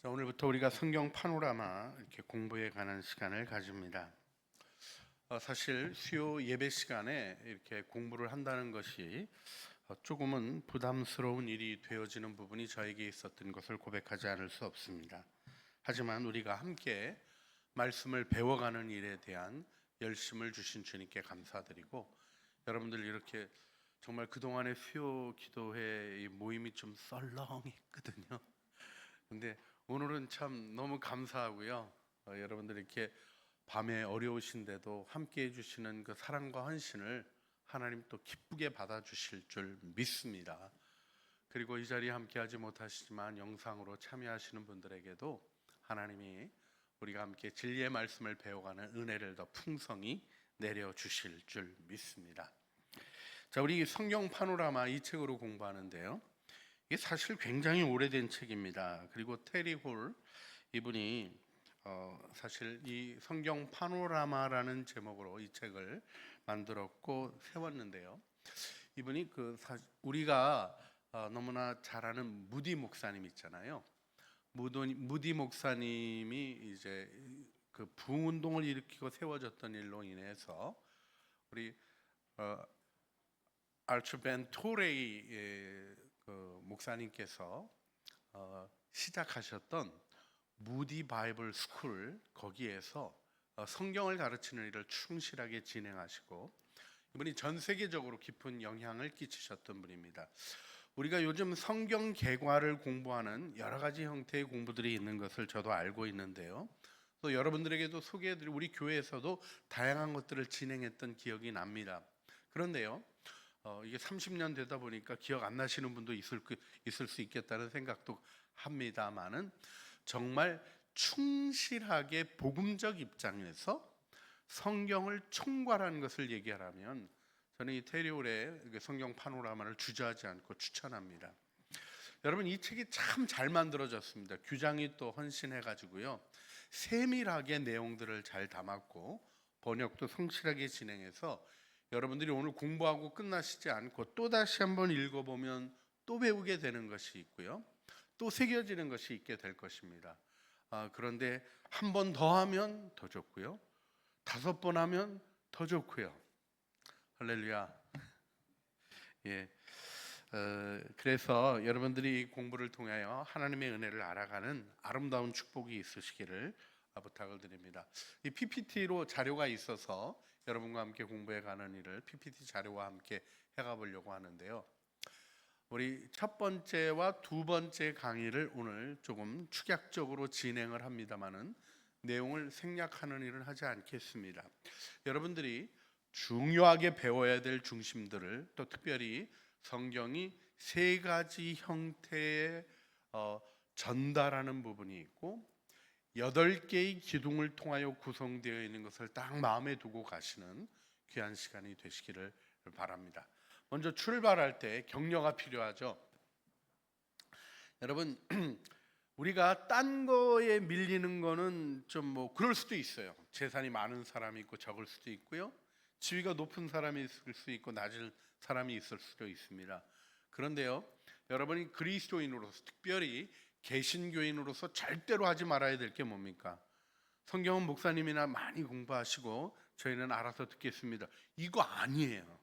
자, 오늘부터 우리가 성경 파노라마 이렇게 공부해 가는 시간을 가집니다. 사실 수요 예배 시간에 이렇게 공부를 한다는 것이 조금은 부담스러운 일이 되어지는 부분이 저에게 있었던 것을 고백하지 않을 수 없습니다. 하지만 우리가 함께 말씀을 배워가는 일에 대한 열심을 주신 주님께 감사드리고, 여러분들 이렇게 정말 그동안의 수요 기도회 모임이 좀 썰렁했거든요. 근데 오늘은 참 너무 감사하고요. 여러분들 이렇게 밤에 어려우신데도 함께 해주시는 그 사랑과 헌신을 하나님 또 기쁘게 받아주실 줄 믿습니다. 그리고 이 자리에 함께하지 못하시지만 영상으로 참여하시는 분들에게도 하나님이 우리가 함께 진리의 말씀을 배워가는 은혜를 더 풍성히 내려주실 줄 믿습니다. 자, 우리 성경 파노라마 이 책으로 공부하는데요, 이게 사실 굉장히 오래된 책입니다. 그리고 테리 홀 이분이 사실 이 성경 파노라마라는 제목으로 이 책을 만들었고 세웠는데요. 이분이 우리가 너무나 잘 아는 무디 목사님 있잖아요. 무디 목사님이 이제 그 부흥 운동을 일으키고 세워졌던 일로 인해서 우리 알츠벤 토레이 그 목사님께서 시작하셨던 무디 바이블 스쿨, 거기에서 성경을 가르치는 일을 충실하게 진행하시고 이분이 전 세계적으로 깊은 영향을 끼치셨던 분입니다. 우리가 요즘 성경 개괄을 공부하는 여러 가지 형태의 공부들이 있는 것을 저도 알고 있는데요. 또 여러분들에게도 소개해드리고 우리 교회에서도 다양한 것들을 진행했던 기억이 납니다. 그런데요, 이게 30년 되다 보니까 기억 안 나시는 분도 있을 수 있겠다는 생각도 합니다만은, 정말 충실하게 복음적 입장에서 성경을 총괄하는 것을 얘기하라면 저는 이 테리올의 성경 파노라마를 주저하지 않고 추천합니다. 여러분, 이 책이 참 잘 만들어졌습니다. 규장이 또 헌신해 가지고요, 세밀하게 내용들을 잘 담았고 번역도 성실하게 진행해서 여러분들이 오늘 공부하고 끝나시지 않고 또 다시 한번 읽어보면 또 배우게 되는 것이 있고요, 또 새겨지는 것이 있게 될 것입니다. 그런데 한 번 더 하면 더 좋고요, 5번 하면 더 좋고요. 할렐루야. 예. 그래서 여러분들이 공부를 통하여 하나님의 은혜를 알아가는 아름다운 축복이 있으시기를 부탁을 드립니다. 이 PPT로 자료가 있어서 여러분과 함께 공부해 가는 일을 PPT 자료와 함께 해가 보려고 하는데요, 우리 첫 번째와 두 번째 강의를 오늘 조금 축약적으로 진행을 합니다만은 내용을 생략하는 일은 하지 않겠습니다. 여러분들이 중요하게 배워야 될 중심들을, 또 특별히 성경이 세 가지 형태의 전달하는 부분이 있고 8개의 기둥을 통하여 구성되어 있는 것을 딱 마음에 두고 가시는 귀한 시간이 되시기를 바랍니다. 먼저 출발할 때 격려가 필요하죠. 여러분, 우리가 딴 거에 밀리는 거는 좀 뭐 그럴 수도 있어요. 재산이 많은 사람이 있고 적을 수도 있고요, 지위가 높은 사람이 있을 수 있고 낮은 사람이 있을 수도 있습니다. 그런데요, 여러분이 그리스도인으로서, 특별히 개신교인으로서 절대로 하지 말아야 될 게 뭡니까? 성경은 목사님이나 많이 공부하시고 저희는 알아서 듣겠습니다, 이거 아니에요.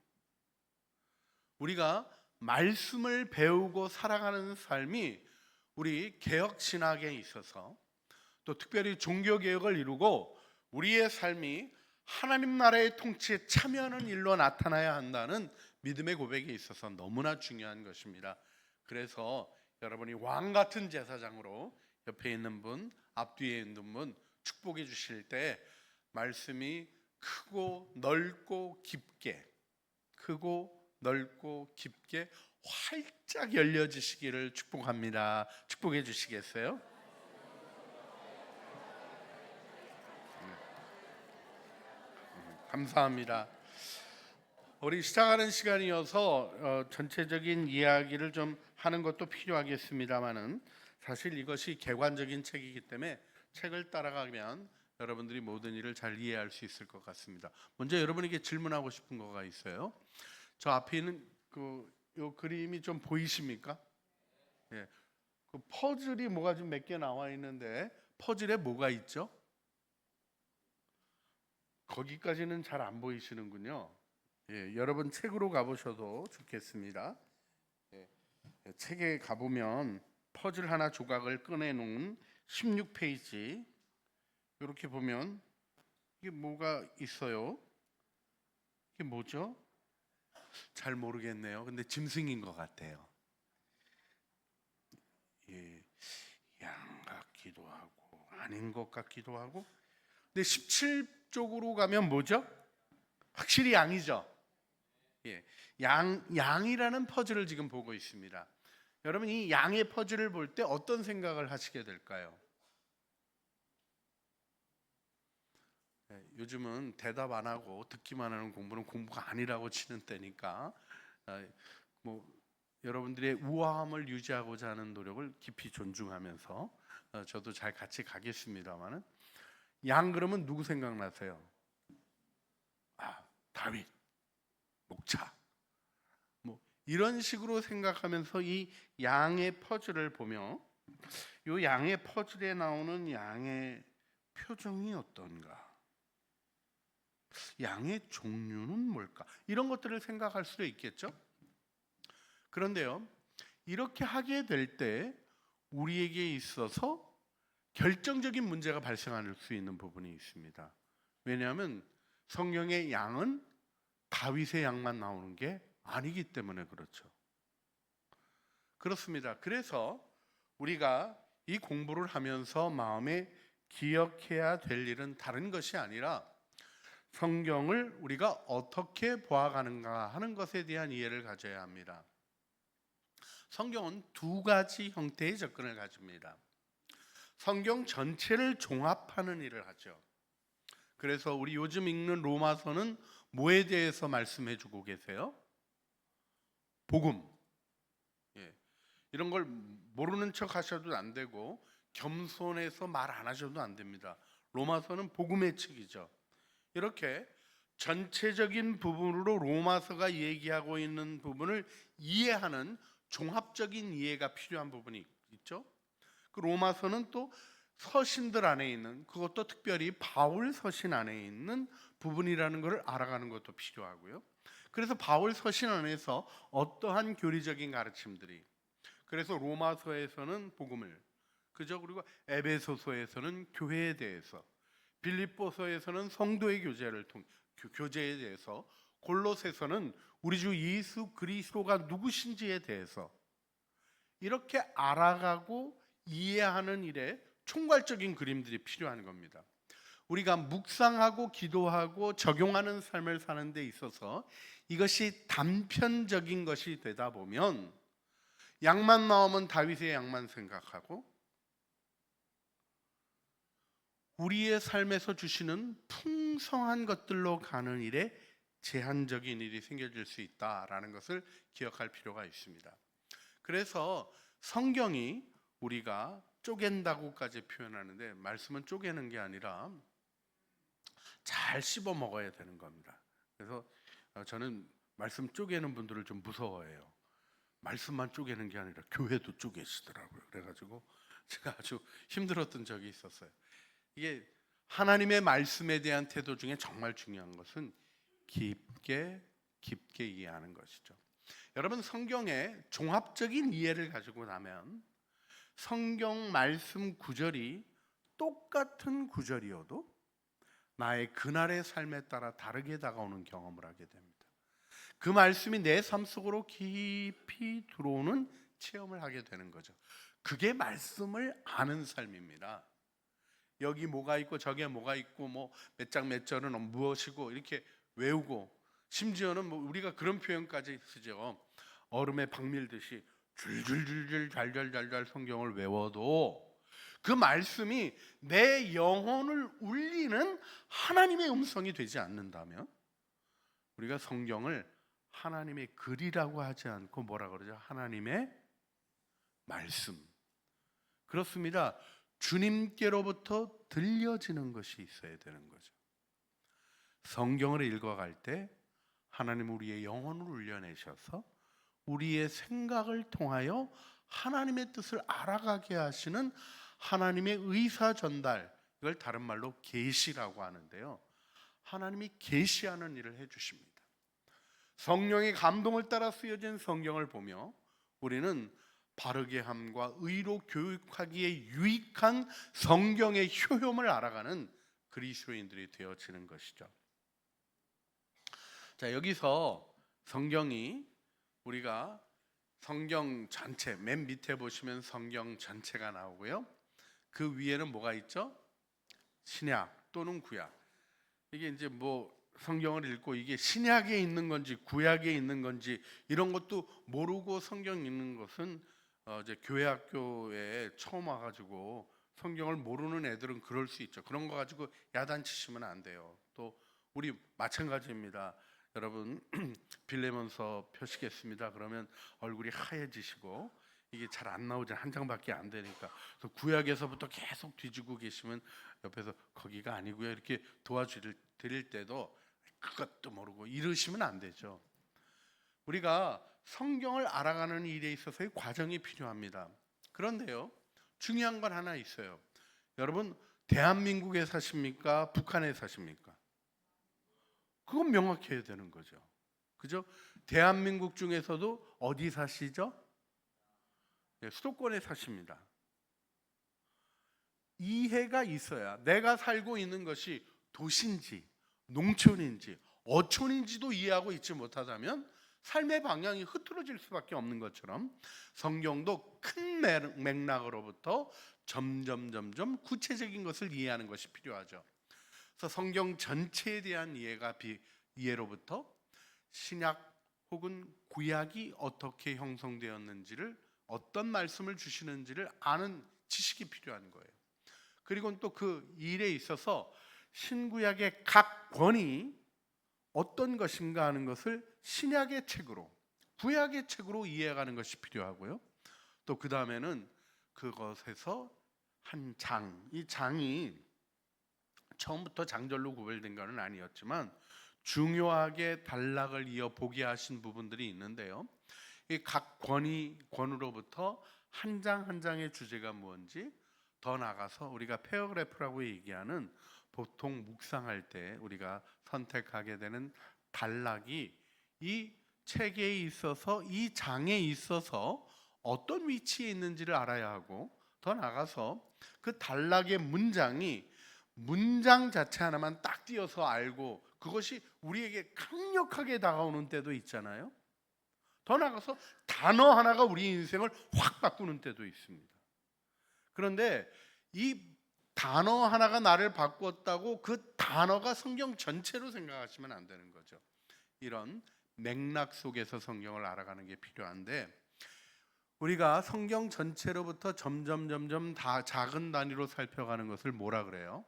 우리가 말씀을 배우고 살아가는 삶이 우리 개혁신학에 있어서, 또 특별히 종교개혁을 이루고 우리의 삶이 하나님 나라의 통치에 참여하는 일로 나타나야 한다는 믿음의 고백에 있어서 너무나 중요한 것입니다. 그래서 여러분이 왕같은 제사장으로 옆에 있는 분, 앞뒤에 있는 분 축복해 주실 때 말씀이 크고 넓고 깊게, 활짝 열려지시기를 축복합니다. 축복해 주시겠어요? 감사합니다. 우리 시작하는 시간이어서 전체적인 이야기를 좀 하는 것도 필요하겠습니다만은, 사실 이것이 객관적인 책이기 때문에 책을 따라가면 여러분들이 모든 일을 잘 이해할 수 있을 것 같습니다. 먼저 여러분에게 질문하고 싶은 거가 있어요. 저 앞에 있는 요 그림이 좀 보이십니까? 예. 그 퍼즐이 뭐가 좀 몇 개 나와 있는데 퍼즐에 뭐가 있죠? 거기까지는 잘 안 보이시는군요. 예, 여러분 책으로 가보셔도 좋겠습니다. 예, 책에 가보면 퍼즐 하나 조각을 꺼내놓은 16페이지 이렇게 보면 이게 뭐가 있어요? 이게 뭐죠? 잘 모르겠네요. 근데 짐승인 것 같아요. 예, 양 같기도 하고 아닌 것 같기도 하고. 근데 17쪽으로 가면 뭐죠? 확실히 양이죠. 예, 양이라는 퍼즐을 지금 보고 있습니다. 여러분 이 양의 퍼즐을 볼 때 어떤 생각을 하시게 될까요? 예, 요즘은 대답 안 하고 듣기만 하는 공부는 공부가 아니라고 치는 때니까 뭐 여러분들의 우아함을 유지하고자 하는 노력을 깊이 존중하면서 저도 잘 같이 가겠습니다만은 양 그러면 누구 생각나세요? 아, 다윗, 목차. 뭐 이런 식으로 생각하면서 이 양의 퍼즐을 보며 이 양의 퍼즐에 나오는 양의 표정이 어떤가? 양의 종류는 뭘까? 이런 것들을 생각할 수도 있겠죠. 그런데요, 이렇게 하게 될 때 우리에게 있어서 결정적인 문제가 발생할 수 있는 부분이 있습니다. 왜냐하면 성경의 양은 다윗의 양만 나오는 게 아니기 때문에 그렇죠. 그렇습니다. 그래서 우리가 이 공부를 하면서 마음에 기억해야 될 일은 다른 것이 아니라 성경을 우리가 어떻게 보아가는가 하는 것에 대한 이해를 가져야 합니다. 성경은 두 가지 형태의 접근을 가집니다. 성경 전체를 종합하는 일을 하죠. 그래서 우리 요즘 읽는 로마서는 뭐에 대해서 말씀해 주고 계세요? 복음. 예. 이런 걸 모르는 척 하셔도 안 되고 겸손해서 말 안 하셔도 안 됩니다. 로마서는 복음의 책이죠. 이렇게 전체적인 부분으로 로마서가 얘기하고 있는 부분을 이해하는 종합적인 이해가 필요한 부분이 있죠. 그 로마서는 또 서신들 안에 있는, 그것도 특별히 바울 서신 안에 있는 부분이라는 것을 알아가는 것도 필요하고요. 그래서 바울 서신 안에서 어떠한 교리적인 가르침들이, 그래서 로마서에서는 복음을, 그죠? 그리고 에베소서에서는 교회에 대해서, 빌립보서에서는 성도의 교제에 대해서, 골로새서는 우리 주 예수 그리스도가 누구신지에 대해서 이렇게 알아가고 이해하는 일에 총괄적인 그림들이 필요한 겁니다. 우리가 묵상하고 기도하고 적용하는 삶을 사는 데 있어서 이것이 단편적인 것이 되다 보면 양만 나오면 다윗의 양만 생각하고 우리의 삶에서 주시는 풍성한 것들로 가는 일에 제한적인 일이 생겨질 수 있다라는 것을 기억할 필요가 있습니다. 그래서 성경이 우리가 쪼갠다고까지 표현하는데 말씀은 쪼개는 게 아니라 잘 씹어 먹어야 되는 겁니다. 그래서 저는 말씀 쪼개는 분들을 좀 무서워해요. 말씀만 쪼개는 게 아니라 교회도 쪼개시더라고요. 그래가지고 제가 아주 힘들었던 적이 있었어요. 이게 하나님의 말씀에 대한 태도 중에 정말 중요한 것은 깊게 이해하는 것이죠. 여러분 성경의 종합적인 이해를 가지고 나면 성경 말씀 구절이 똑같은 구절이어도 나의 그날의 삶에 따라 다르게 다가오는 경험을 하게 됩니다. 그 말씀이 내 삶 속으로 깊이 들어오는 체험을 하게 되는 거죠. 그게 말씀을 아는 삶입니다. 여기 뭐가 있고 저게 뭐가 있고 뭐 몇 장 몇 절은 무엇이고 이렇게 외우고 심지어는 뭐 우리가 그런 표현까지 쓰죠. 얼음에 박 밀듯이 줄줄줄줄 잘잘잘잘 성경을 외워도 그 말씀이 내 영혼을 울리는 하나님의 음성이 되지 않는다면 우리가 성경을 하나님의 글이라고 하지 않고 뭐라 그러죠? 하나님의 말씀. 그렇습니다. 주님께로부터 들려지는 것이 있어야 되는 거죠. 성경을 읽어갈 때 하나님 우리의 영혼을 울려내셔서 우리의 생각을 통하여 하나님의 뜻을 알아가게 하시는 하나님의 의사 전달, 이걸 다른 말로 계시라고 하는데요. 하나님이 계시하는 일을 해주십니다. 성령의 감동을 따라 쓰여진 성경을 보며 우리는 바르게 함과 의로 교육하기에 유익한 성경의 효용을 알아가는 그리스도인들이 되어지는 것이죠. 자, 여기서 성경이 우리가 성경 전체, 맨 밑에 보시면 성경 전체가 나오고요. 그 위에는 뭐가 있죠? 신약 또는 구약. 이게 이제 뭐 성경을 읽고 이게 신약에 있는 건지 구약에 있는 건지 이런 것도 모르고 성경 읽는 것은 이제 교회 학교에 처음 와가지고 성경을 모르는 애들은 그럴 수 있죠. 그런 거 가지고 야단치시면 안 돼요. 또 우리 마찬가지입니다. 여러분 빌레몬서 펴시겠습니다. 그러면 얼굴이 하얘지시고 이게 잘 안 나오죠. 한 장밖에 안 되니까. 그래서 구약에서부터 계속 뒤지고 계시면 옆에서 거기가 아니고요. 이렇게 도와드릴 때도 그것도 모르고 이러시면 안 되죠. 우리가 성경을 알아가는 일에 있어서의 과정이 필요합니다. 그런데요, 중요한 건 하나 있어요. 여러분, 대한민국에 사십니까? 북한에 사십니까? 그건 명확해야 되는 거죠. 그죠? 대한민국 중에서도 어디 사시죠? 네, 수도권에 사십니다. 이해가 있어야 내가 살고 있는 것이 도시인지 농촌인지 어촌인지도 이해하고 있지 못하다면 삶의 방향이 흐트러질 수밖에 없는 것처럼 성경도 큰 맥락으로부터 점점 구체적인 것을 이해하는 것이 필요하죠. 그래서 성경 전체에 대한 이해로부터 신약 혹은 구약이 어떻게 형성되었는지를, 어떤 말씀을 주시는지를 아는 지식이 필요한 거예요. 그리고 또 그 일에 있어서 신구약의 각 권이 어떤 것인가 하는 것을 신약의 책으로, 구약의 책으로 이해하는 것이 필요하고요. 또 그 다음에는 그것에서 한 장, 이 장이 처음부터 장절로 구별된 것은 아니었지만 중요하게 단락을 이어 보게 하신 부분들이 있는데요. 이 각 권으로부터 한 장 한 장의 주제가 뭔지, 더 나아가서 우리가 패러그래프라고 얘기하는 보통 묵상할 때 우리가 선택하게 되는 단락이 이 책에 있어서, 이 장에 있어서 어떤 위치에 있는지를 알아야 하고, 더 나아가서 그 단락의 문장 자체 하나만 딱 띄어서 알고 그것이 우리에게 강력하게 다가오는 때도 있잖아요. 더 나아가서 단어 하나가 우리 인생을 확 바꾸는 때도 있습니다. 그런데 이 단어 하나가 나를 바꿨다고 그 단어가 성경 전체로 생각하시면 안 되는 거죠. 이런 맥락 속에서 성경을 알아가는 게 필요한데, 우리가 성경 전체로부터 점점 다 작은 단위로 살펴가는 것을 뭐라 그래요?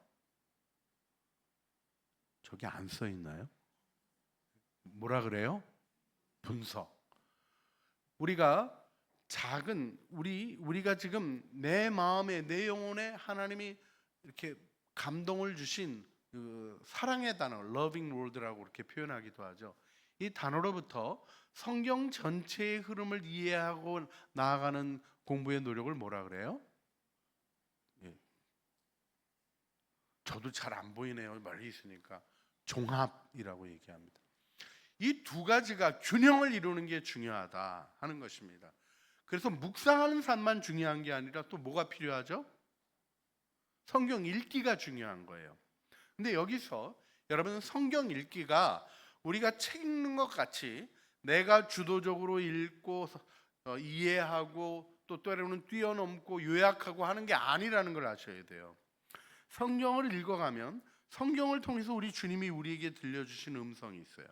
저기 안 써 있나요? 뭐라 그래요? 분석. 우리가 우리가 지금 내 마음에, 내 영혼에 하나님이 이렇게 감동을 주신 그 사랑의 단어, loving word라고 이렇게 표현하기도 하죠. 이 단어로부터 성경 전체의 흐름을 이해하고 나아가는 공부의 노력을 뭐라 그래요? 예. 저도 잘 안 보이네요. 멀리 있으니까. 종합이라고 얘기합니다. 이 두 가지가 균형을 이루는 게 중요하다 하는 것입니다. 그래서 묵상하는 삶만 중요한 게 아니라 또 뭐가 필요하죠? 성경 읽기가 중요한 거예요. 근데 여기서 여러분, 성경 읽기가 우리가 책 읽는 것 같이 내가 주도적으로 읽고 이해하고 또 때로는 뛰어넘고 요약하고 하는 게 아니라는 걸 아셔야 돼요. 성경을 읽어가면 성경을 통해서 우리 주님이 우리에게 들려주신 음성이 있어요.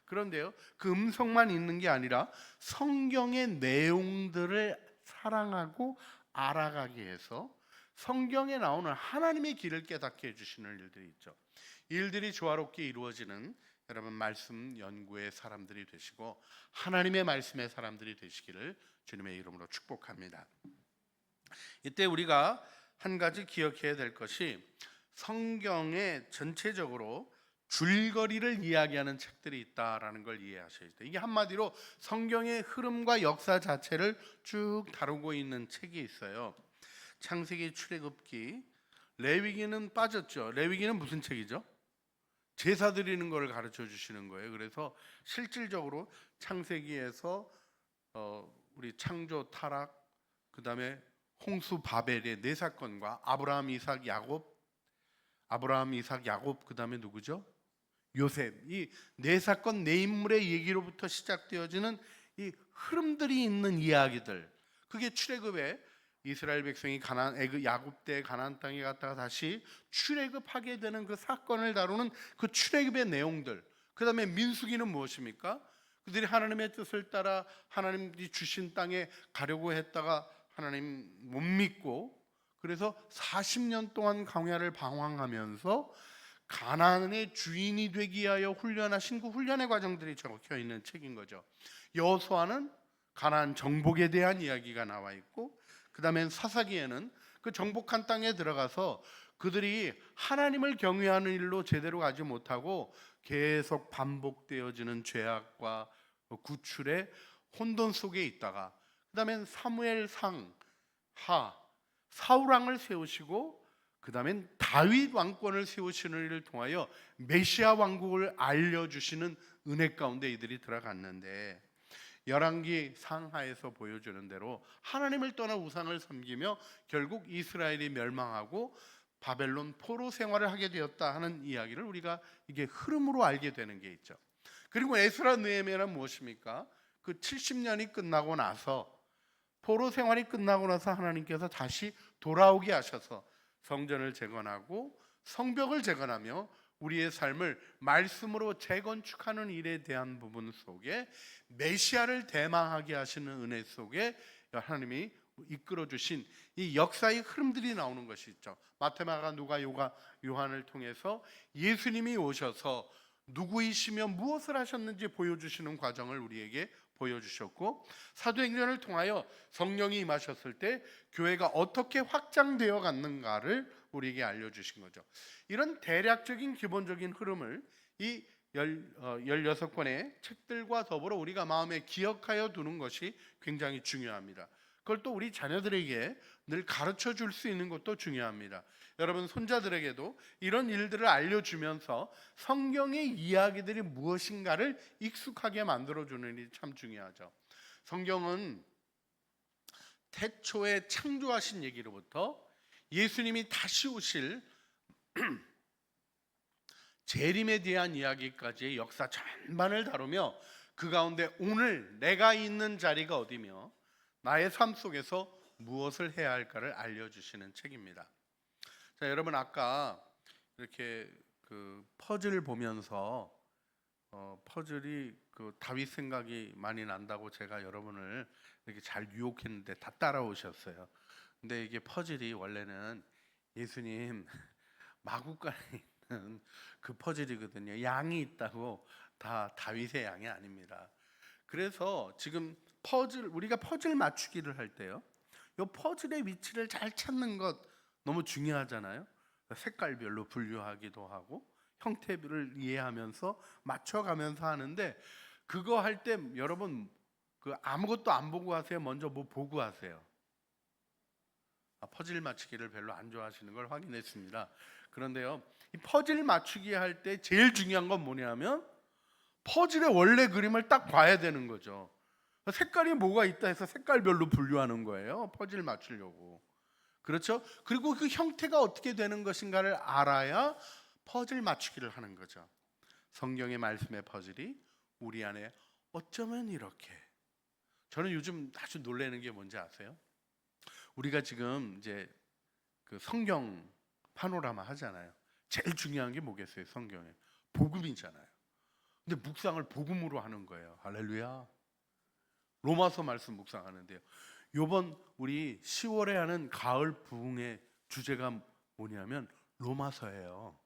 그런데요, 그 음성만 있는 게 아니라 성경의 내용들을 사랑하고 알아가게 해서 성경에 나오는 하나님의 길을 깨닫게 해주시는 일들이 있죠. 일들이 조화롭게 이루어지는 여러분 말씀 연구의 사람들이 되시고 하나님의 말씀의 사람들이 되시기를 주님의 이름으로 축복합니다. 이때 우리가 한 가지 기억해야 될 것이, 성경에 전체적으로 줄거리를 이야기하는 책들이 있다라는 걸 이해하셔야 돼요. 이게 한마디로 성경의 흐름과 역사 자체를 쭉 다루고 있는 책이 있어요. 창세기, 출애굽기, 레위기는 빠졌죠. 레위기는 무슨 책이죠? 제사 드리는 걸 가르쳐 주시는 거예요. 그래서 실질적으로 창세기에서 우리 창조, 타락, 그 다음에 홍수, 바벨의 네 사건과 아브라함, 이삭, 야곱, 그 다음에 누구죠? 요셉. 이 네 사건, 네 인물의 얘기로부터 시작되어지는 이 흐름들이 있는 이야기들. 그게 출애굽에 이스라엘 백성이 야곱 때 가나안 땅에 갔다가 다시 출애굽하게 되는 그 사건을 다루는 그 출애굽의 내용들. 그 다음에 민수기는 무엇입니까? 그들이 하나님의 뜻을 따라 하나님이 주신 땅에 가려고 했다가 하나님 못 믿고, 그래서 40년 동안 광야를 방황하면서 가나안의 주인이 되기 위하여 훈련하신 그 훈련의 과정들이 적혀 있는 책인 거죠. 여호수아는 가나안 정복에 대한 이야기가 나와 있고, 그 다음에 사사기에는 그 정복한 땅에 들어가서 그들이 하나님을 경외하는 일로 제대로 가지 못하고 계속 반복되어지는 죄악과 구출의 혼돈 속에 있다가, 그 다음엔 사무엘상, 사울왕을 세우시고, 그 다음엔 다윗 왕권을 세우시는 일을 통하여 메시아 왕국을 알려주시는 은혜 가운데 이들이 들어갔는데, 열왕기 상하에서 보여주는 대로 하나님을 떠나 우상을 섬기며 결국 이스라엘이 멸망하고 바벨론 포로 생활을 하게 되었다 하는 이야기를 우리가 이게 흐름으로 알게 되는 게 있죠. 그리고 에스라 느헤미야는 무엇입니까? 그 70년이 끝나고 나서, 포로 생활이 끝나고 나서 하나님께서 다시 돌아오게 하셔서 성전을 재건하고 성벽을 재건하며 우리의 삶을 말씀으로 재건축하는 일에 대한 부분 속에 메시아를 대망하게 하시는 은혜 속에 하나님이 이끌어 주신 이 역사의 흐름들이 나오는 것이 있죠. 마태, 마가, 누가, 요한을 통해서 예수님이 오셔서 누구이시며 무엇을 하셨는지 보여주시는 과정을 우리에게 보여주셨고, 사도행전을 통하여 성령이 임하셨을 때 교회가 어떻게 확장되어 갔는가를 우리에게 알려주신 거죠. 이런 대략적인 기본적인 흐름을 이 16권의 책들과 더불어 우리가 마음에 기억하여 두는 것이 굉장히 중요합니다. 그걸 또 우리 자녀들에게 늘 가르쳐 줄 수 있는 것도 중요합니다. 여러분 손자들에게도 이런 일들을 알려주면서 성경의 이야기들이 무엇인가를 익숙하게 만들어주는 일이 참 중요하죠. 성경은 태초에 창조하신 얘기로부터 예수님이 다시 오실 재림에 대한 이야기까지의 역사 전반을 다루며 그 가운데 오늘 내가 있는 자리가 어디며 나의 삶 속에서 무엇을 해야 할까를 알려주시는 책입니다. 자, 여러분 아까 이렇게 그 퍼즐을 보면서 퍼즐이 그 다윗 생각이 많이 난다고 제가 여러분을 이렇게 잘 유혹했는데 다 따라오셨어요. 근데 이게 퍼즐이 원래는 예수님 마구간에 있는 그 퍼즐이거든요. 양이 있다고 다 다윗의 양이 아닙니다. 그래서 지금 우리가 퍼즐 맞추기를 할 때요, 이 퍼즐의 위치를 잘 찾는 것 너무 중요하잖아요. 색깔별로 분류하기도 하고 형태를 이해하면서 맞춰가면서 하는데, 그거 할 때 여러분 그 아무것도 안 보고 하세요? 먼저 뭐 보고 하세요? 퍼즐 맞추기를 별로 안 좋아하시는 걸 확인했습니다. 그런데요, 이 퍼즐 맞추기 할 때 제일 중요한 건 뭐냐면 퍼즐의 원래 그림을 딱 봐야 되는 거죠. 색깔이 뭐가 있다 해서 색깔별로 분류하는 거예요. 퍼즐 맞추려고. 그렇죠? 그리고 그 형태가 어떻게 되는 것인가를 알아야 퍼즐 맞추기를 하는 거죠. 성경의 말씀의 퍼즐이 우리 안에 어쩌면 이렇게. 저는 요즘 아주 놀라는 게 뭔지 아세요? 우리가 지금 이제 그 성경 파노라마 하잖아요. 제일 중요한 게 뭐겠어요? 성경에 복음이잖아요. 근데 묵상을 복음으로 하는 거예요. 할렐루야. 로마서 말씀 묵상하는데요, 요번 우리 10월에 하는 가을 부흥의 주제가 뭐냐면 로마서예요.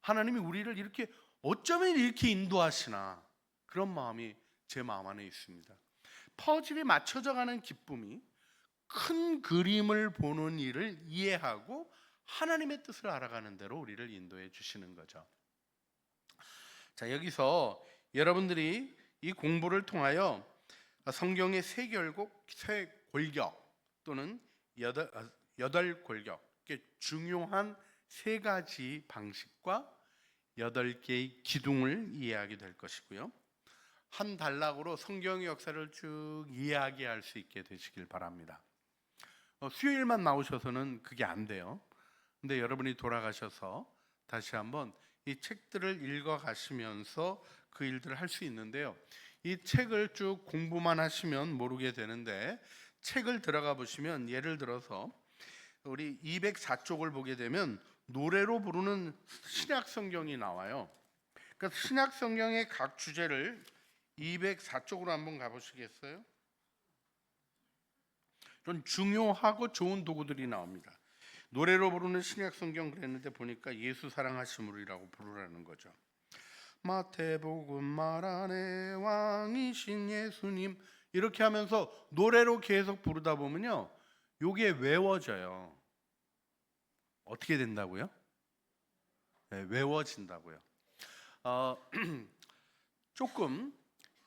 하나님이 우리를 이렇게 어쩌면 이렇게 인도하시나, 그런 마음이 제 마음 안에 있습니다. 퍼즐이 맞춰져 가는 기쁨이 큰 그림을 보는 일을 이해하고 하나님의 뜻을 알아가는 대로 우리를 인도해 주시는 거죠. 자, 여기서 여러분들이 이 공부를 통하여 성경의 세 결국, 세 골격 또는 여덟 골격, 이렇게 중요한 세 가지 방식과 8개의 기둥을 이해하게 될 것이고요. 한 단락으로 성경의 역사를 쭉 이야기할 수 있게 되시길 바랍니다. 수요일만 나오셔서는 그게 안 돼요. 근데 여러분이 돌아가셔서 다시 한번 이 책들을 읽어 가시면서 그 일들을 할 수 있는데요. 이 책을 쭉 공부만 하시면 모르게 되는데, 책을 들어가 보시면 예를 들어서 우리 204쪽을 보게 되면 노래로 부르는 신약 성경이 나와요. 그러니까 신약 성경의 각 주제를 204쪽으로 한번 가보시겠어요? 좀 중요하고 좋은 도구들이 나옵니다. 노래로 부르는 신약 성경 그랬는데 보니까 예수 사랑하심으로라고 부르라는 거죠. 마태복음 말하네 왕이신 예수님, 이렇게 하면서 노래로 계속 부르다 보면요, 요게 외워져요. 어떻게 된다고요? 네, 외워진다고요. 조금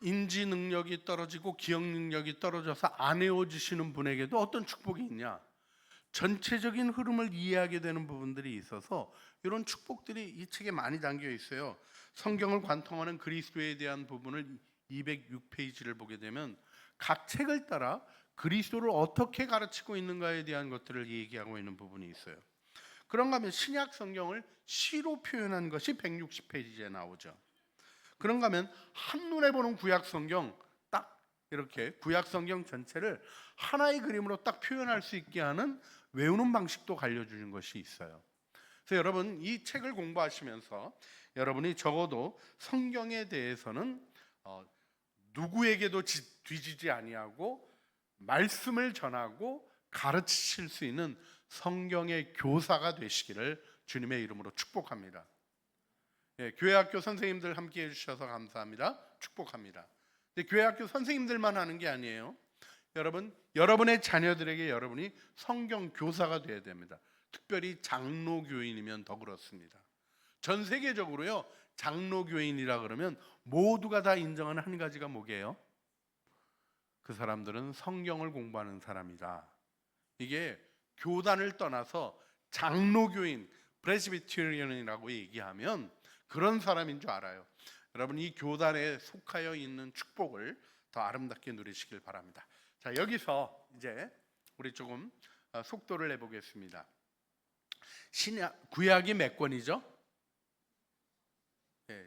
인지 능력이 떨어지고 기억 능력이 떨어져서 안 외워지시는 분에게도 어떤 축복이 있냐? 전체적인 흐름을 이해하게 되는 부분들이 있어서 이런 축복들이 이 책에 많이 담겨 있어요. 성경을 관통하는 그리스도에 대한 부분을 206페이지를 보게 되면 각 책을 따라 그리스도를 어떻게 가르치고 있는가에 대한 것들을 얘기하고 있는 부분이 있어요. 그런가 하면 신약 성경을 시로 표현한 것이 160페이지에 나오죠. 그런가 하면 한눈에 보는 구약 성경, 딱 이렇게 구약 성경 전체를 하나의 그림으로 딱 표현할 수 있게 하는 외우는 방식도 알려주는 것이 있어요. 그래서 여러분 이 책을 공부하시면서 여러분이 적어도 성경에 대해서는 누구에게도 뒤지지 아니하고 말씀을 전하고 가르치실 수 있는 성경의 교사가 되시기를 주님의 이름으로 축복합니다. 예, 교회학교 선생님들 함께 해주셔서 감사합니다. 축복합니다. 근데 교회학교 선생님들만 하는 게 아니에요. 여러분의 자녀들에게 여러분이 성경 교사가 되어야 됩니다. 특별히 장로교인이면 더 그렇습니다. 전 세계적으로요, 장로교인이라 그러면 모두가 다 인정하는 한 가지가 뭐게요? 그 사람들은 성경을 공부하는 사람이다. 이게 교단을 떠나서 장로교인, 프레스비테리언이라고 얘기하면 그런 사람인 줄 알아요. 여러분 이 교단에 속하여 있는 축복을 더 아름답게 누리시길 바랍니다. 자, 여기서 이제 우리 조금 속도를 내보겠습니다. 구약이 몇 권이죠?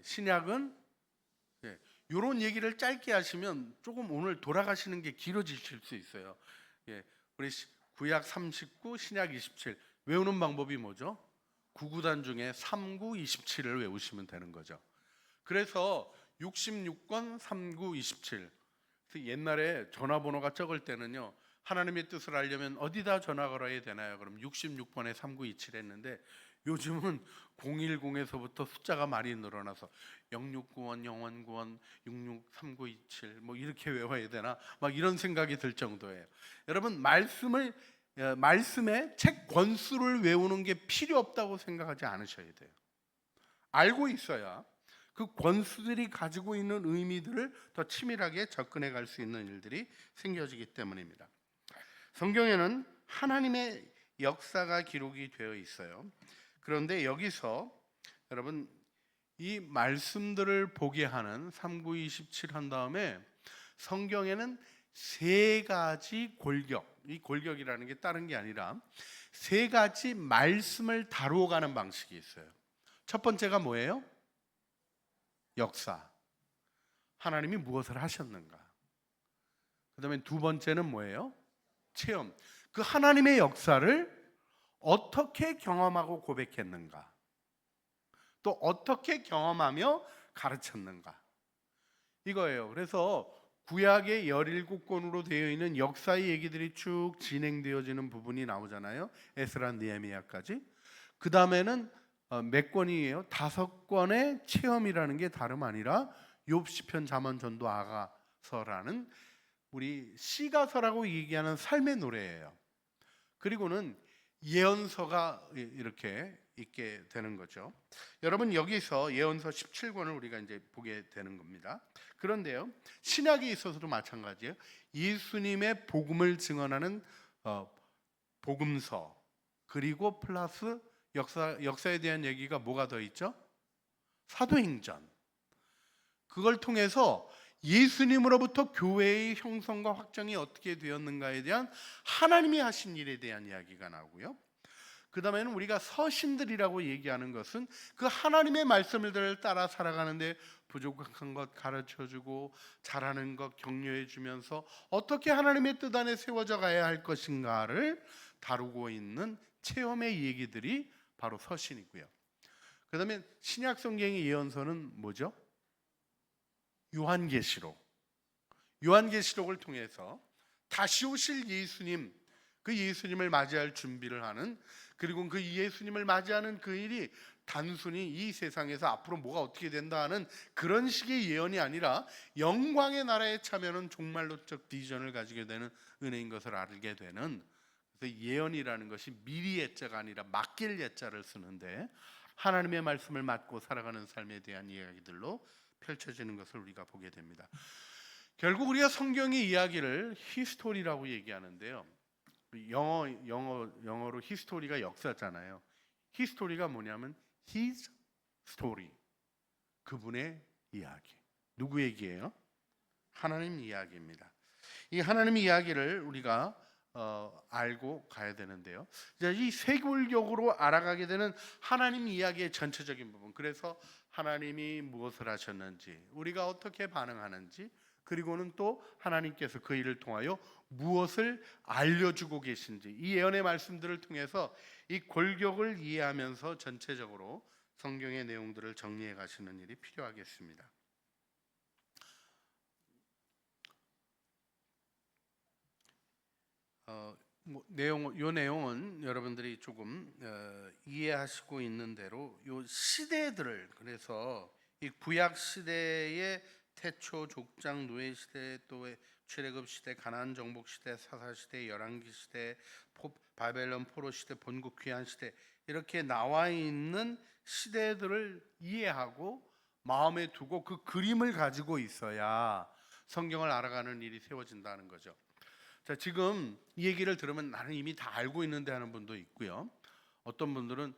신약은 이런 얘기를 짧게 하시면 조금 오늘 돌아가시는 게 길어지실 수 있어요. 우리 구약 39, 신약 27 외우는 방법이 뭐죠? 9구단 중에 3, 9, 27을 외우시면 되는 거죠. 그래서 66권 3, 9, 27. 옛날에 전화번호가 적을 때는요, 하나님의 뜻을 알려면 어디다 전화 걸어야 되나요? 그럼 66번에 3, 9, 27 했는데 요즘은 010에서부터 숫자가 많이 늘어나서 0691, 0191, 66, 3927 뭐 이렇게 외워야 되나? 막 이런 생각이 들 정도예요. 여러분 말씀의 책 권수를 외우는 게 필요 없다고 생각하지 않으셔야 돼요. 알고 있어야 그 권수들이 가지고 있는 의미들을 더 치밀하게 접근해 갈 수 있는 일들이 생겨지기 때문입니다. 성경에는 하나님의 역사가 기록이 되어 있어요. 그런데 여기서 여러분 이 말씀들을 보게 하는 3, 9, 27 한 다음에 성경에는 세 가지 골격, 이 골격이라는 게 다른 게 아니라 세 가지 말씀을 다루어 가는 방식이 있어요. 첫 번째가 뭐예요? 역사. 하나님이 무엇을 하셨는가. 그 다음에 두 번째는 뭐예요? 체험. 그 하나님의 역사를 어떻게 경험하고 고백했는가. 또 어떻게 경험하며 가르쳤는가. 이거예요. 그래서 구약의 17권으로 되어 있는 역사의 얘기들이 쭉 진행되어지는 부분이 나오잖아요. 에스라, 느헤미야까지. 그 다음에는 몇 권이에요? 5권의 체험이라는 게 다름 아니라 욥, 시편, 잠언, 전도, 아가서라는 우리 시가서라고 얘기하는 삶의 노래예요. 그리고는 예언서가 이렇게 있게 되는 거죠. 여러분 여기서 예언서 17권을 우리가 이제 보게 되는 겁니다. 그런데요, 신약에 있어서도 마찬가지예요. 예수님의 복음을 증언하는 복음서, 그리고 플러스 역사에 대한 얘기가 뭐가 더 있죠? 사도행전. 그걸 통해서 예수님으로부터 교회의 형성과 확장이 어떻게 되었는가에 대한 하나님이 하신 일에 대한 이야기가 나오고요. 그 다음에는 우리가 서신들이라고 얘기하는 것은 그 하나님의 말씀을 따라 살아가는데 부족한 것 가르쳐주고 잘하는 것 격려해주면서 어떻게 하나님의 뜻 안에 세워져 가야 할 것인가를 다루고 있는 체험의 얘기들이 바로 서신이고요. 그 다음에 신약 성경의 예언서는 뭐죠? 요한계시록. 요한계시록을 통해서 다시 오실 예수님, 그 예수님을 맞이할 준비를 하는, 그리고 그 예수님을 맞이하는 그 일이 단순히 이 세상에서 앞으로 뭐가 어떻게 된다 하는 그런 식의 예언이 아니라 영광의 나라에 참여하는 종말론적 비전을 가지게 되는 은혜인 것을 알게 되는, 그래서 예언이라는 것이 미리 예자가 아니라 맡길 예자를 쓰는데 하나님의 말씀을 맡고 살아가는 삶에 대한 이야기들로 펼쳐지는 것을 우리가 보게 됩니다. 결국 우리가 성경의 이야기를 히스토리라고 얘기하는데요. 영어로 히스토리가 역사잖아요. 히스토리가 뭐냐면 his story, 그분의 이야기. 누구 얘기예요? 하나님 이야기입니다. 이 하나님 이야기를 우리가 알고 가야 되는데요. 이 세골격으로 알아가게 되는 하나님 이야기의 전체적인 부분, 그래서 하나님이 무엇을 하셨는지, 우리가 어떻게 반응하는지, 그리고는 또 하나님께서 그 일을 통하여 무엇을 알려주고 계신지, 이 예언의 말씀들을 통해서 이 골격을 이해하면서 전체적으로 성경의 내용들을 정리해 가시는 일이 필요하겠습니다. 요 내용은 여러분들이 조금 이해하시고 있는 대로 요 시대들을, 그래서 이 구약 시대의 태초, 족장, 노예 시대, 또 출애굽 시대, 가나안 정복 시대, 사사 시대, 열왕기 시대, 바벨론 포로 시대, 본국 귀환 시대, 이렇게 나와 있는 시대들을 이해하고 마음에 두고 그 그림을 가지고 있어야 성경을 알아가는 일이 세워진다는 거죠. 자, 지금 이 얘기를 들으면 나는 이미 다 알고 있는데 하는 분도 있고요. 어떤 분들은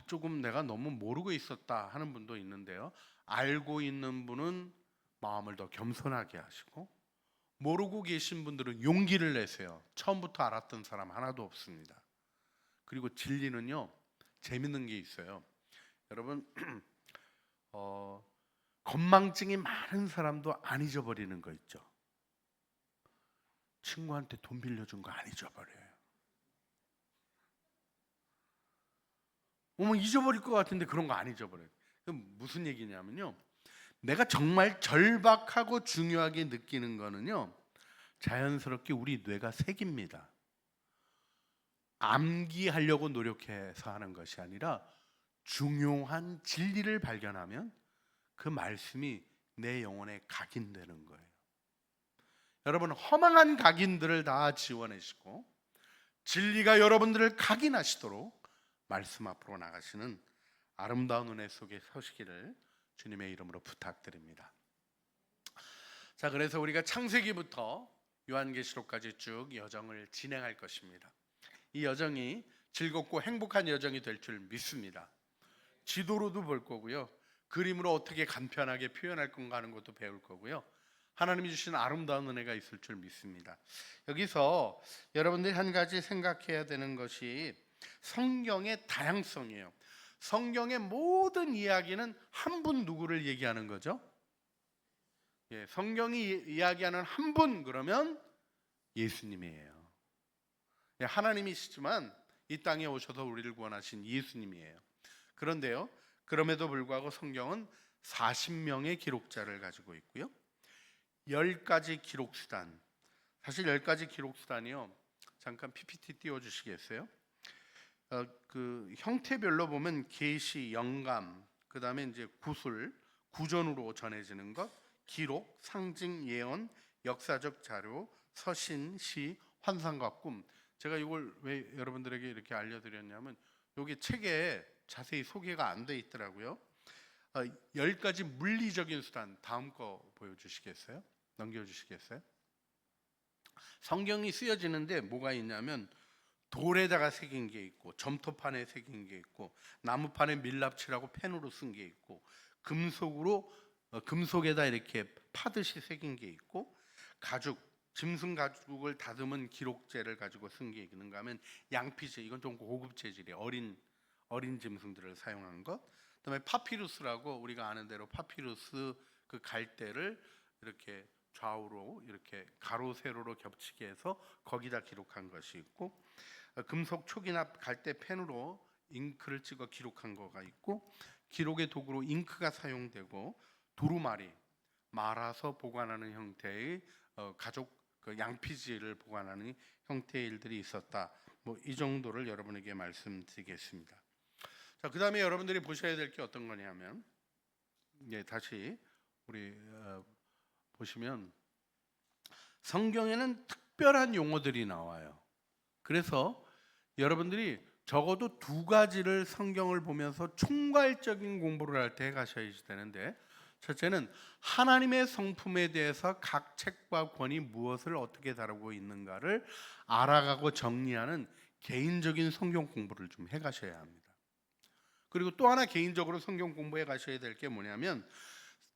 조금 내가 너무 모르고 있었다 하는 분도 있는데요. 알고 있는 분은 마음을 더 겸손하게 하시고, 모르고 계신 분들은 용기를 내세요. 처음부터 알았던 사람 하나도 없습니다. 그리고 진리는요, 재밌는 게 있어요. 여러분, 건망증이 많은 사람도 안 잊어버리는 거 있죠. 친구한테 돈 빌려준 거 안 잊어버려요. 잊어버릴 것 같은데 그런 거 안 잊어버려요. 그럼 무슨 얘기냐면요, 내가 정말 절박하고 중요하게 느끼는 거는요, 자연스럽게 우리 뇌가 새깁니다. 암기하려고 노력해서 하는 것이 아니라 중요한 진리를 발견하면 그 말씀이 내 영혼에 각인되는 거예요. 여러분, 허망한 각인들을 다 지워내시고 진리가 여러분들을 각인하시도록 말씀 앞으로 나가시는 아름다운 은혜 속에 서시기를 주님의 이름으로 부탁드립니다. 자, 그래서 우리가 창세기부터 요한계시록까지 쭉 여정을 진행할 것입니다. 이 여정이 즐겁고 행복한 여정이 될 줄 믿습니다. 지도로도 볼 거고요, 그림으로 어떻게 간편하게 표현할 건가 하는 것도 배울 거고요, 하나님이 주신 아름다운 은혜가 있을 줄 믿습니다. 여기서 여러분들이 한 가지 생각해야 되는 것이 성경의 다양성이에요. 성경의 모든 이야기는 한 분 누구를 얘기하는 거죠? 성경이 이야기하는 한 분, 그러면 예수님이에요. 하나님이시지만 이 땅에 오셔서 우리를 구원하신 예수님이에요. 그런데요, 그럼에도 불구하고 성경은 40명의 기록자를 가지고 있고요, 10가지 기록 수단. 사실 10가지 기록 수단이요, 잠깐 PPT 띄워주시겠어요? 그 형태별로 보면 계시, 영감, 그 다음에 이제 구술, 구전으로 전해지는 것, 기록, 상징, 예언, 역사적 자료, 서신, 시, 환상과 꿈. 제가 이걸 왜 여러분들에게 이렇게 알려드렸냐면, 여기 책에 자세히 소개가 안 돼 있더라고요. 10가지 물리적인 수단, 다음 거 보여주시겠어요? 넘겨주시겠어요? 성경이 쓰여지는데 뭐가 있냐면 돌에다가 새긴 게 있고, 점토판에 새긴 게 있고, 나무판에 밀랍칠하고 펜으로 쓴 게 있고, 금속에다 이렇게 파듯이 새긴 게 있고, 가죽, 짐승 가죽을 다듬은 기록재를 가지고 쓴 게 있는가 하면 양피재, 이건 좀 고급 재질이에요. 어린 짐승들을 사용한 것. 그다음에 파피루스라고 우리가 아는 대로 파피루스 그 갈대를 이렇게 좌우로 이렇게 가로 세로로 겹치게 해서 거기다 기록한 것이 있고, 금속 촉이나 갈대 펜으로 잉크를 찍어 기록한 거가 있고, 기록의 도구로 잉크가 사용되고, 두루마리 말아서 보관하는 형태의 가죽 그 양피지를 보관하는 형태의 일들이 있었다. 뭐 이 정도를 여러분에게 말씀드리겠습니다. 자, 그다음에 여러분들이 보셔야 될 게 어떤 거냐면, 다시 우리 보시면 성경에는 특별한 용어들이 나와요. 그래서 여러분들이 적어도 2가지를 성경을 보면서 총괄적인 공부를 할 때 가셔야 되는데, 첫째는 하나님의 성품에 대해서 각 책과 권이 무엇을 어떻게 다루고 있는가를 알아가고 정리하는 개인적인 성경 공부를 좀 해가셔야 합니다. 그리고 또 하나 개인적으로 성경 공부해 가셔야 될 게 뭐냐면,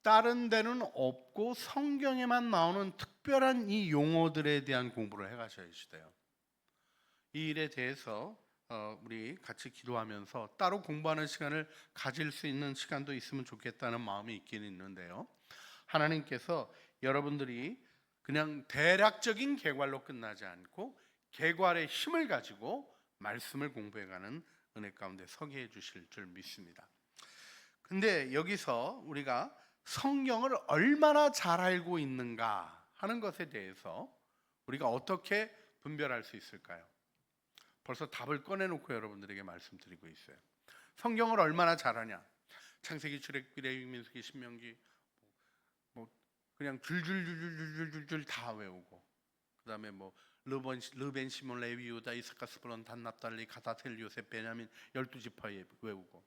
다른 데는 없고 성경에만 나오는 특별한 이 용어들에 대한 공부를 해 가셔야 돼요. 이 일에 대해서 우리 같이 기도하면서 따로 공부하는 시간을 가질 수 있는 시간도 있으면 좋겠다는 마음이 있긴 있는데요, 하나님께서 여러분들이 그냥 대략적인 계괄로 끝나지 않고 계괄의 힘을 가지고 말씀을 공부해가는 은혜 가운데 서게 해주실 줄 믿습니다. 근데 여기서 우리가 성경을 얼마나 잘 알고 있는가 하는 것에 대해서 우리가 어떻게 분별할 수 있을까요? 벌써 답을 꺼내놓고 여러분들에게 말씀드리고 있어요. 성경을 얼마나 잘하냐? 창세기, 출애굽기, 레위기, 민수기, 신명기 뭐 그냥 줄줄줄줄줄줄 다 외우고, 그다음에 뭐 르벤, 시몬, 레위, 유다, 이사카, 스불론, 단, 납달리, 가다, 셀, 요셉, 베냐민 12지파 외우고,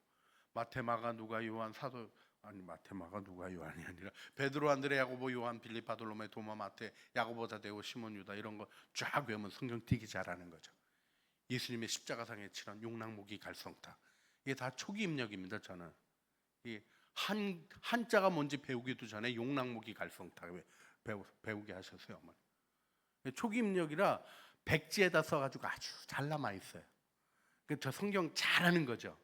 마태, 마가, 누가, 요한, 사도, 아니 마태, 마가, 누가, 요한이 아니라 베드로, 안드레, 야고보, 요한, 빌립, 바돌로메, 도마, 마태, 야고보, 다데오, 시몬, 유다 이런 거 쫙 외우면 성경 되게 잘하는 거죠. 예수님의 십자가상에 치른 용낙무기, 갈성타, 이게 다 초기 입력입니다. 저는 이 한자가 뭔지 배우기도 전에 용낙무기, 갈성타 배우게 하셨어요. 초기 입력이라 백지에다 써가지고 아주 잘 남아 있어요. 저 성경 잘하는 거죠.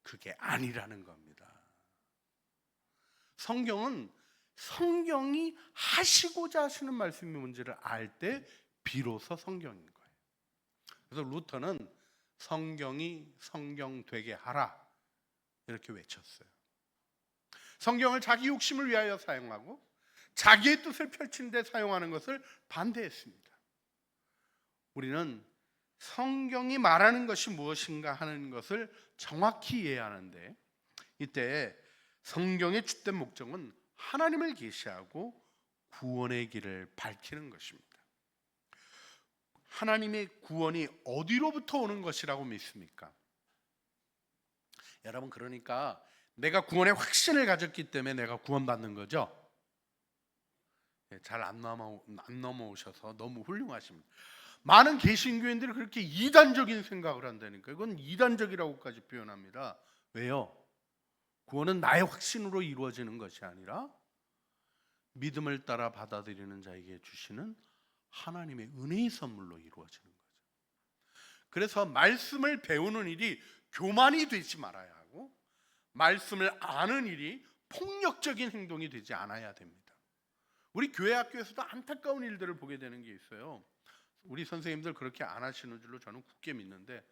그게 아니라는 겁니다. 성경은 성경이 하시고자 하시는 말씀의 문제를 알 때 비로소 성경인 거예요. 그래서 루터는 성경이 성경 되게 하라 이렇게 외쳤어요. 성경을 자기 욕심을 위하여 사용하고 자기의 뜻을 펼친 데 사용하는 것을 반대했습니다. 우리는 성경이 말하는 것이 무엇인가 하는 것을 정확히 이해하는데, 이때 성경의 주된 목적은 하나님을 계시하고 구원의 길을 밝히는 것입니다. 하나님의 구원이 어디로부터 오는 것이라고 믿습니까? 여러분, 그러니까 내가 구원의 확신을 가졌기 때문에 내가 구원받는 거죠. 잘 안 넘어오셔서 너무 훌륭하십니다. 많은 개신교인들이 그렇게 이단적인 생각을 한다니까. 이건 이단적이라고까지 표현합니다. 왜요? 구원은 나의 확신으로 이루어지는 것이 아니라 믿음을 따라 받아들이는 자에게 주시는 하나님의 은혜의 선물로 이루어지는 거죠. 그래서 말씀을 배우는 일이 교만이 되지 말아야 하고, 말씀을 아는 일이 폭력적인 행동이 되지 않아야 됩니다. 우리 교회 학교에서도 안타까운 일들을 보게 되는 게 있어요. 우리 선생님들 그렇게 안 하시는 줄로 저는 굳게 믿는데,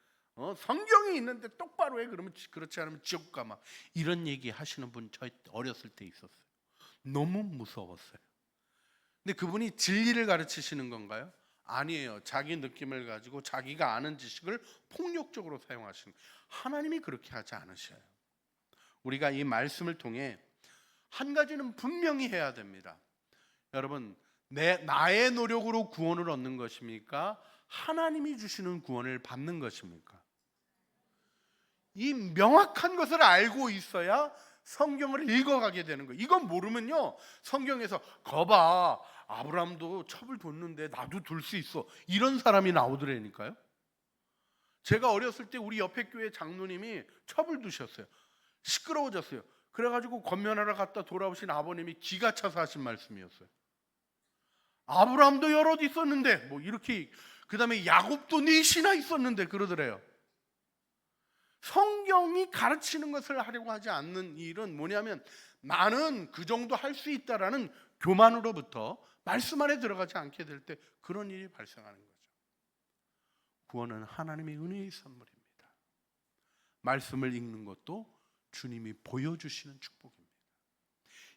성경이 있는데 똑바로 해, 그러면 그렇지 않으면 지옥 가, 막 이런 얘기 하시는 분 저 어렸을 때 있었어요. 너무 무서웠어요. 근데 그분이 진리를 가르치시는 건가요? 아니에요. 자기 느낌을 가지고 자기가 아는 지식을 폭력적으로 사용하시는 거예요. 하나님이 그렇게 하지 않으셔요. 우리가 이 말씀을 통해 한 가지는 분명히 해야 됩니다. 여러분, 나의 노력으로 구원을 얻는 것입니까? 하나님이 주시는 구원을 받는 것입니까? 이 명확한 것을 알고 있어야 성경을 읽어가게 되는 거예요. 이건 모르면요, 성경에서 거봐, 아브라함도 첩을 뒀는데 나도 둘 수 있어, 이런 사람이 나오더라니까요. 제가 어렸을 때 우리 옆에 교회 장로님이 첩을 두셨어요. 시끄러워졌어요. 그래가지고 권면하러 갔다 돌아오신 아버님이 기가 차서 하신 말씀이었어요. 아브라함도 여럿 있었는데 뭐 이렇게, 그 다음에 야곱도 넷이나 있었는데 그러더래요. 성경이 가르치는 것을 하려고 하지 않는 일은 뭐냐면, 나는 그 정도 할 수 있다라는 교만으로부터 말씀 안에 들어가지 않게 될 때 그런 일이 발생하는 거죠. 구원은 하나님의 은혜의 선물입니다. 말씀을 읽는 것도 주님이 보여주시는 축복입니다.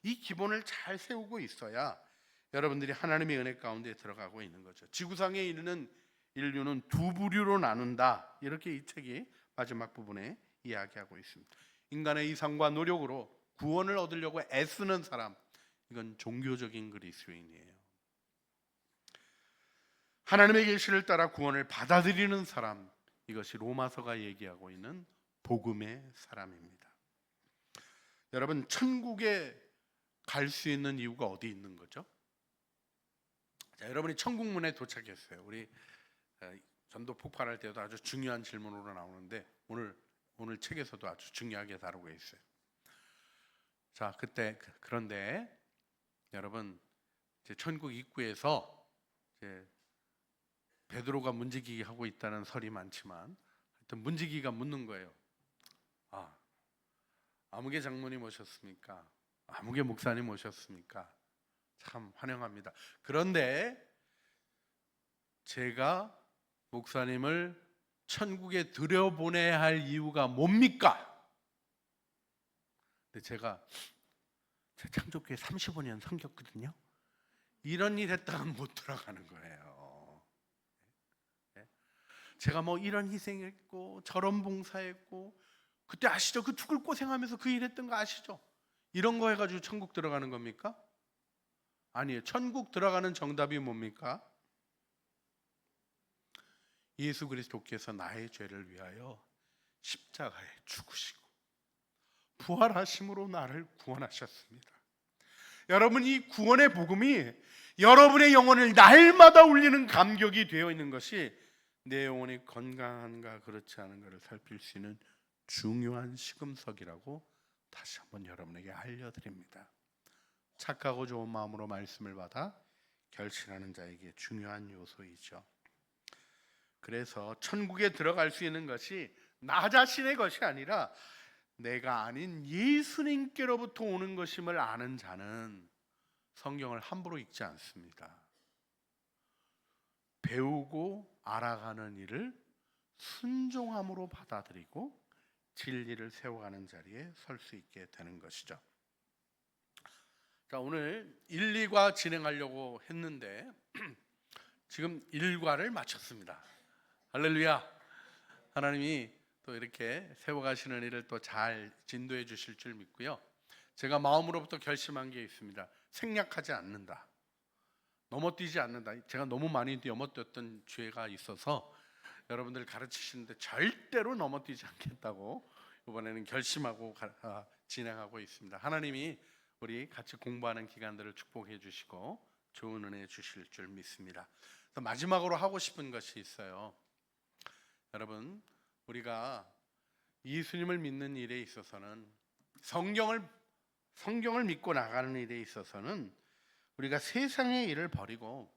이 기본을 잘 세우고 있어야 여러분들이 하나님의 은혜 가운데 들어가고 있는 거죠. 지구상에 있는 인류는 두 부류로 나눈다, 이렇게 이 책이 마지막 부분에 이야기하고 있습니다. 인간의 이상과 노력으로 구원을 얻으려고 애쓰는 사람, 이건 종교적인 그리스도인이에요. 하나님의 계시를 따라 구원을 받아들이는 사람, 이것이 로마서가 얘기하고 있는 복음의 사람입니다. 여러분, 천국에 갈 수 있는 이유가 어디 있는 거죠? 자, 여러분이 천국문에 도착했어요. 우리 전도 폭발할 때도 아주 중요한 질문으로 나오는데 오늘 책에서도 아주 중요하게 다루고 있어요. 자, 그런데 여러분, 이제 천국 입구에서 이제 베드로가 문지기기 하고 있다는 설이 많지만, 하여튼 문지기가 묻는 거예요. 아무개 장로님 오셨습니까? 아무개 목사님 오셨습니까? 참 환영합니다. 그런데 제가 목사님을 천국에 들여보내야 할 이유가 뭡니까? 근데 제가 창조교회 35년 섬겼거든요. 이런 일 했다간 못 들어가는 거예요. 제가 뭐 이런 희생했고 저런 봉사했고, 그때 아시죠? 그 죽을 고생하면서 그 일했던 거 아시죠? 이런 거 해가지고 천국 들어가는 겁니까? 아니에요. 천국 들어가는 정답이 뭡니까? 예수 그리스도께서 나의 죄를 위하여 십자가에 죽으시고 부활하심으로 나를 구원하셨습니다. 여러분, 이 구원의 복음이 여러분의 영혼을 날마다 울리는 감격이 되어 있는 것이 내 영혼이 건강한가 그렇지 않은가를 살필 수 있는 중요한 시금석이라고 다시 한번 여러분에게 알려드립니다. 착하고 좋은 마음으로 말씀을 받아 결신하는 자에게 중요한 요소이죠. 그래서 천국에 들어갈 수 있는 것이 나 자신의 것이 아니라 내가 아닌 예수님께로부터 오는 것임을 아는 자는 성경을 함부로 읽지 않습니다. 배우고 알아가는 일을 순종함으로 받아들이고 진리를 세워가는 자리에 설 수 있게 되는 것이죠. 자, 오늘 1, 2과 진행하려고 했는데 지금 1과를 마쳤습니다. 할렐루야. 하나님이 또 이렇게 세워가시는 일을 또 잘 진도해 주실 줄 믿고요. 제가 마음으로부터 결심한 게 있습니다. 생략하지 않는다, 넘어뛰지 않는다. 제가 너무 많이 넘어뛰었던 죄가 있어서 여러분들 가르치시는데 절대로 넘어뛰지 않겠다고 이번에는 결심하고 진행하고 있습니다. 하나님이 우리 같이 공부하는 기간들을 축복해 주시고 좋은 은혜 주실 줄 믿습니다. 마지막으로 하고 싶은 것이 있어요. 여러분, 우리가 예수님을 믿는 일에 있어서는, 성경을 믿고 나가는 일에 있어서는 우리가 세상의 일을 버리고,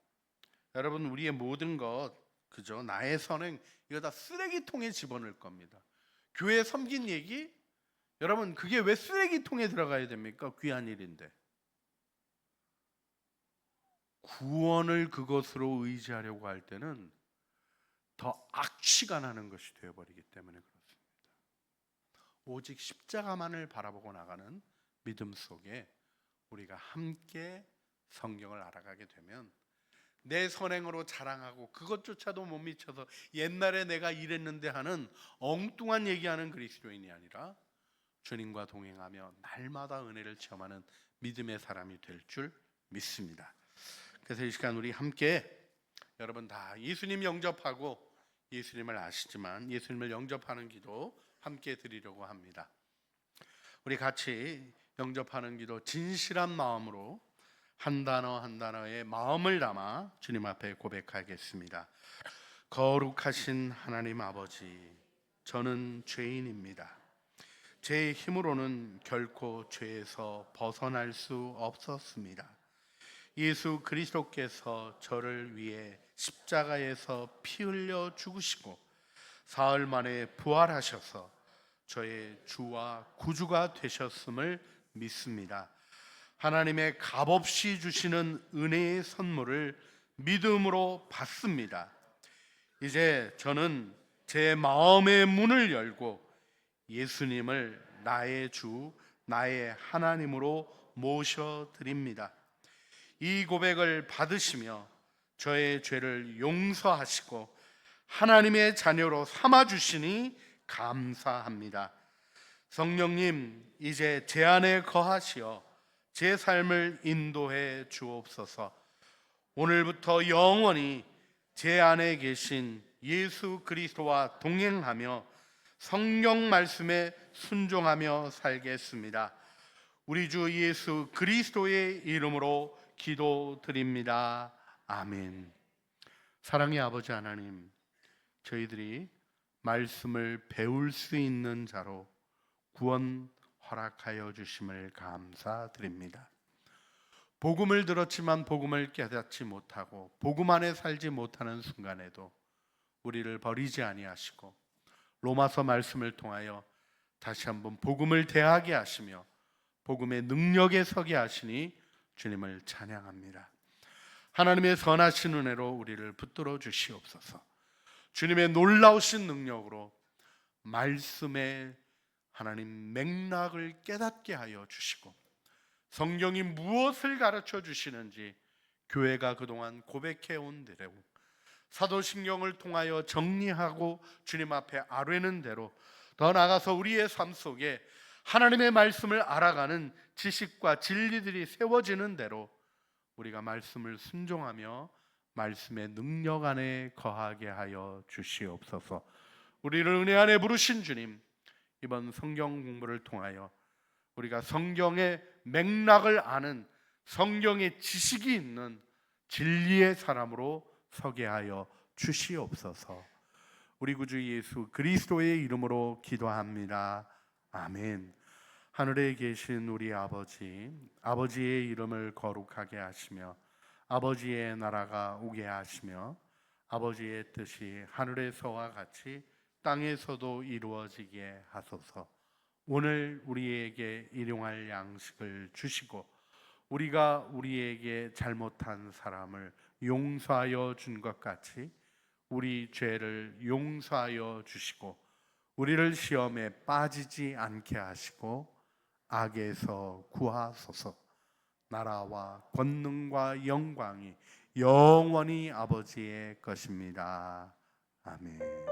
여러분, 우리의 모든 것, 그죠? 나의 선행, 이거 다 쓰레기통에 집어넣을 겁니다. 교회 섬긴 얘기, 여러분, 그게 왜 쓰레기통에 들어가야 됩니까? 귀한 일인데. 구원을 그것으로 의지하려고 할 때는 더 악취가 나는 것이 되어버리기 때문에 그렇습니다. 오직 십자가만을 바라보고 나가는 믿음 속에 우리가 함께 성경을 알아가게 되면 내 선행으로 자랑하고 그것조차도 못 미쳐서 옛날에 내가 이랬는데 하는 엉뚱한 얘기하는 그리스도인이 아니라 주님과 동행하며 날마다 은혜를 체험하는 믿음의 사람이 될 줄 믿습니다. 그래서 이 시간 우리 함께, 여러분 다 예수님 영접하고 예수님을 아시지만 예수님을 영접하는 기도 함께 드리려고 합니다. 우리 같이 영접하는 기도 진실한 마음으로 한 단어 한 단어의 마음을 담아 주님 앞에 고백하겠습니다. 거룩하신 하나님 아버지, 저는 죄인입니다. 제 힘으로는 결코 죄에서 벗어날 수 없었습니다. 예수 그리스도께서 저를 위해 십자가에서 피 흘려 죽으시고 사흘 만에 부활하셔서 저의 주와 구주가 되셨음을 믿습니다. 하나님의 값없이 주시는 은혜의 선물을 믿음으로 받습니다. 이제 저는 제 마음의 문을 열고 예수님을 나의 주, 나의 하나님으로 모셔드립니다. 이 고백을 받으시며 저의 죄를 용서하시고 하나님의 자녀로 삼아주시니 감사합니다. 성령님, 이제 제 안에 거하시어 제 삶을 인도해 주옵소서. 오늘부터 영원히 제 안에 계신 예수 그리스도와 동행하며 성경 말씀에 순종하며 살겠습니다. 우리 주 예수 그리스도의 이름으로 기도드립니다. 아멘. 사랑의 아버지 하나님, 저희들이 말씀을 배울 수 있는 자로 구원 허락하여 주심을 감사드립니다. 복음을 들었지만 복음을 깨닫지 못하고 복음 안에 살지 못하는 순간에도 우리를 버리지 아니하시고 로마서 말씀을 통하여 다시 한번 복음을 대하게 하시며 복음의 능력에 서게 하시니 주님을 찬양합니다. 하나님의 선하신 은혜로 우리를 붙들어 주시옵소서. 주님의 놀라우신 능력으로 말씀의 하나님 맥락을 깨닫게 하여 주시고 성경이 무엇을 가르쳐 주시는지 교회가 그동안 고백해 온 대로 사도신경을 통하여 정리하고 주님 앞에 아뢰는 대로 더 나아가서 우리의 삶 속에 하나님의 말씀을 알아가는 지식과 진리들이 세워지는 대로 우리가 말씀을 순종하며 말씀의 능력 안에 거하게 하여 주시옵소서. 우리를 은혜 안에 부르신 주님, 이번 성경 공부를 통하여 우리가 성경의 맥락을 아는 성경의 지식이 있는 진리의 사람으로 서게 하여 주시옵소서. 우리 구주 예수 그리스도의 이름으로 기도합니다. 아멘. 하늘에 계신 우리 아버지, 아버지의 이름을 거룩하게 하시며 아버지의 나라가 오게 하시며 아버지의 뜻이 하늘에서와 같이 땅에서도 이루어지게 하소서. 오늘 우리에게 일용할 양식을 주시고 우리가 우리에게 잘못한 사람을 용서하여 준 것 같이 우리 죄를 용서하여 주시고 우리를 시험에 빠지지 않게 하시고 악에서 구하소서. 나라와 권능과 영광이 영원히 아버지의 것입니다. 아멘.